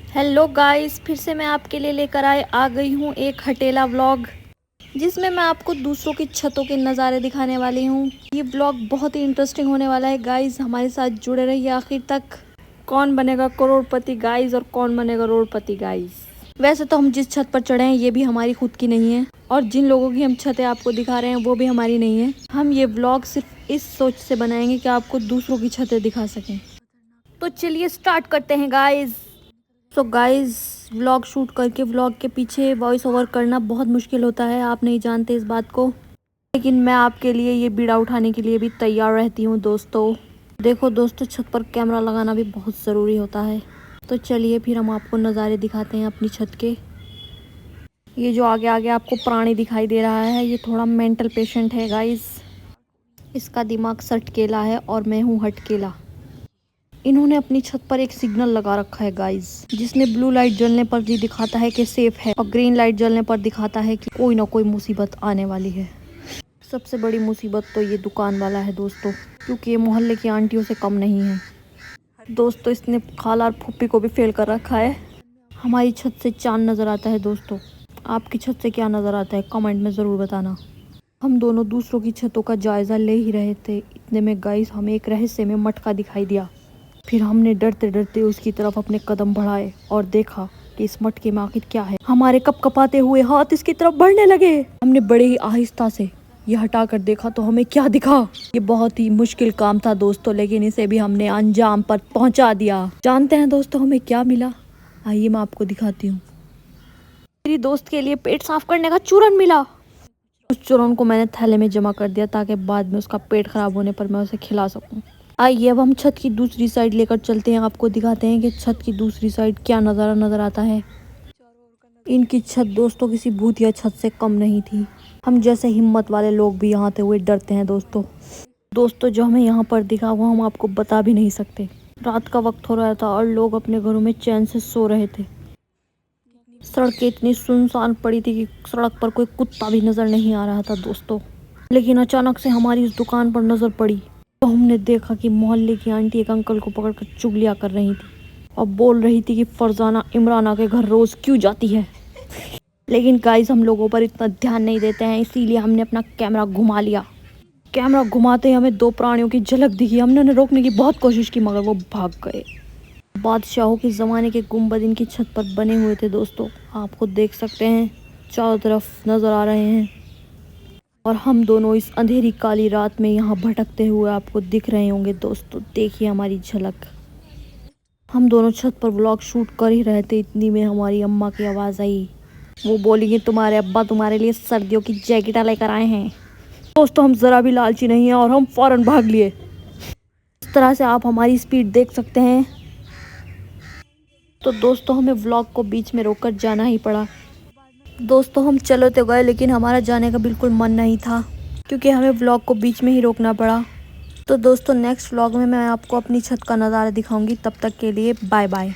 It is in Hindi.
हेलो गाइस, फिर से मैं आपके लिए लेकर आ गई हूँ एक हटेला व्लॉग जिसमें मैं आपको दूसरों की छतों के नज़ारे दिखाने वाली हूँ। ये व्लॉग बहुत ही इंटरेस्टिंग होने वाला है गाइस, हमारे साथ जुड़े रहिए आखिर तक। कौन बनेगा करोड़पति गाइस और कौन बनेगा रोड़पति गाइस। वैसे तो हम जिस छत पर चढ़े हैं ये भी हमारी खुद की नहीं है, और जिन लोगों की हम छतें आपको दिखा रहे हैं वो भी हमारी नहीं है। हम ये व्लॉग सिर्फ इस सोच से बनाएंगे कि आपको दूसरों की छतें दिखा सकें। तो चलिए स्टार्ट करते हैं guys. So guys, vlog shoot करके व्लॉग के पीछे वॉइस ओवर करना बहुत मुश्किल होता है, आप नहीं जानते इस बात को, लेकिन मैं आपके लिए ये बीड़ा उठाने के लिए भी तैयार रहती हूँ दोस्तों। देखो दोस्तों, छत पर कैमरा लगाना भी बहुत ज़रूरी होता है। तो चलिए फिर हम आपको नज़ारे दिखाते हैं अपनी छत के। ये जो आगे आगे आपको प्राणी दिखाई दे रहा है ये थोड़ा मेंटल पेशेंट है गाइस। इसका दिमाग सटकेला है और मैं हूँ हटकेला। इन्होंने अपनी छत पर एक सिग्नल लगा रखा है गाइस, जिसमें ब्लू लाइट जलने पर ये दिखाता है कि सेफ है और ग्रीन लाइट जलने पर दिखाता है कि कोई ना कोई मुसीबत आने वाली है। सबसे बड़ी मुसीबत तो ये दुकान वाला है दोस्तों, क्योंकि ये मोहल्ले की आंटियों से कम नहीं है दोस्तों। इसने खाला और फुप्पी को भी फेल कर रखा है। हमारी छत से चांद नज़र आता है दोस्तों, आपकी छत से क्या नज़र आता है कमेंट में ज़रूर बताना। हम दोनों दूसरों की छतों का जायज़ा ले ही रहे थे, इतने में गाइस हमें एक रहस्य में मटका दिखाई दिया। फिर हमने डरते डरते उसकी तरफ अपने कदम बढ़ाए और देखा कि इस मटके में आखिर क्या है। हमारे कपकपाते हुए हाथ इसकी तरफ बढ़ने लगे। हमने बड़े ही आहिस्ता से ये हटाकर देखा तो हमें क्या दिखा। ये बहुत ही मुश्किल काम था दोस्तों, लेकिन इसे भी हमने अंजाम पर पहुंचा दिया। जानते हैं दोस्तों हमें क्या मिला? आइए मैं आपको दिखाती हूँ। मेरी दोस्त के लिए पेट साफ करने का चूरन मिला। उस चूरन को मैंने थैले में जमा कर दिया ताकि बाद में उसका पेट खराब होने पर मैं उसे खिला सकूं। आइए अब हम छत की दूसरी साइड लेकर चलते हैं, आपको दिखाते हैं कि छत की दूसरी साइड क्या नज़ारा नज़र आता है। इनकी छत दोस्तों किसी भूतिया छत से कम नहीं थी। हम जैसे हिम्मत वाले लोग भी यहाँ आते हुए डरते हैं दोस्तों जो हमें यहाँ पर दिखा वो हम आपको बता भी नहीं सकते। रात का वक्त हो रहा था और लोग अपने घरों में चैन से सो रहे थे। सड़कें इतनी सुनसान पड़ी थी कि सड़क पर कोई कुत्ता भी नज़र नहीं आ रहा था दोस्तों। लेकिन अचानक से हमारी उस दुकान पर नज़र पड़ी तो हमने देखा कि मोहल्ले की आंटी एक अंकल को पकड़कर चुगलियाँ कर रही थी और बोल रही थी कि फरजाना इमराना के घर रोज़ क्यों जाती है। लेकिन गाइस हम लोगों पर इतना ध्यान नहीं देते हैं, इसीलिए हमने अपना कैमरा घुमा लिया। कैमरा घुमाते ही हमें दो प्राणियों की झलक दिखी। हमने उन्हें रोकने की बहुत कोशिश की मगर वो भाग गए। बादशाहों के ज़माने के गुंबद इनकी छत पर बने हुए थे दोस्तों, आप खुद देख सकते हैं चारों तरफ नज़र आ रहे हैं। और हम दोनों इस अंधेरी काली रात में यहाँ भटकते हुए आपको दिख रहे होंगे दोस्तों, देखिए हमारी झलक। हम दोनों छत पर व्लॉग शूट कर ही रहे थे, इतनी में हमारी अम्मा की आवाज़ आई। वो बोली कि तुम्हारे अब्बा तुम्हारे लिए सर्दियों की जैकेटें लेकर आए हैं। दोस्तों हम ज़रा भी लालची नहीं हैं और हम फ़ौरन भाग लिए। इस तरह से आप हमारी स्पीड देख सकते हैं। तो दोस्तों हमें व्लॉग को बीच में रोककर जाना ही पड़ा। दोस्तों हम चले तो गए लेकिन हमारा जाने का बिल्कुल मन नहीं था, क्योंकि हमें व्लॉग को बीच में ही रोकना पड़ा। तो दोस्तों नेक्स्ट व्लॉग में मैं आपको अपनी छत का नज़ारा दिखाऊंगी, तब तक के लिए बाय बाय।